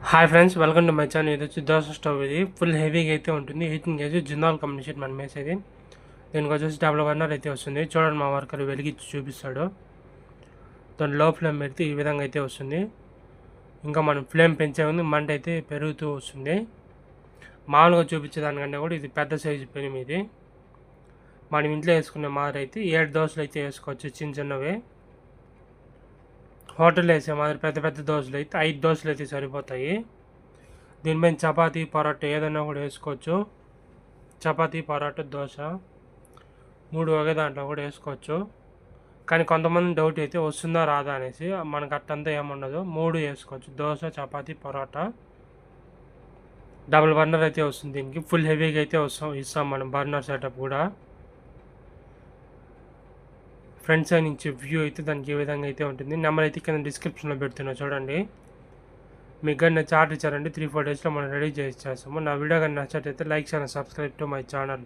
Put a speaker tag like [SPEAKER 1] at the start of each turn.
[SPEAKER 1] Hi friends, welcome to my channel. ఇది వచ్చి dosa stove. ఇది ఫుల్ హెవీగా అయితే ఉంటుంది. హీటింగ్ చేసి జిందాల్ కంపెనీ షీట్ మనం వేసేది. దీనికి వచ్చేసి డబుల్ బర్నర్ అయితే వస్తుంది. చూడండి, మా వర్కర్ వెలిగించి చూపిస్తాడు. దాని లో ఫ్లేమ్ పెడితే ఈ విధంగా అయితే వస్తుంది. ఇంకా మనం ఫ్లేమ్ పెంచే ఉంది, మంట అయితే పెరుగుతూ వస్తుంది. మామూలుగా చూపించే దానికంటే కూడా ఇది పెద్ద సైజు పెనం. ఇది మనం ఇంట్లో వేసుకునే మాదిరి అయితే 7 దోశలు అయితే వేసుకోవచ్చు, చిన్న చిన్నవి. హోటల్లో వేసే మాదిరి పెద్ద పెద్ద దోశలు అయితే 5 దోశలు అయితే సరిపోతాయి. దీనిపైన చపాతీ, పరోటా ఏదైనా కూడా వేసుకోవచ్చు. చపాతీ, పరోటా, దోశ 3 ఒకే దాంట్లో కూడా వేసుకోవచ్చు. కానీ కొంతమంది డౌట్ అయితే వస్తుందా రాదా అనేసి. మనకు అట్టంతా ఏముండదు, 3 వేసుకోవచ్చు. దోశ, చపాతీ, పరోటా. డబుల్ బర్నర్ అయితే వస్తుంది. దీనికి ఫుల్ హెవీగా అయితే ఇస్తాం మనం బర్నర్ సెటప్ కూడా. ఫ్రంట్ సైడ్ నుంచి వ్యూ అయితే దానికి ఏ విధంగా అయితే ఉంటుంది. నెంబర్ అయితే కింద డిస్క్రిప్షన్లో పెడుతున్నా, చూడండి. మీకు కానీ నచ్చి ఆర్డర్ ఇచ్చారంటే 3-4 డేస్లో మనం రెడీ చేసి చేస్తాము. నా వీడియో కానీ నచ్చట్లయితే లైక్ చేయండి, సబ్స్క్రైబ్ టు మై ఛానల్.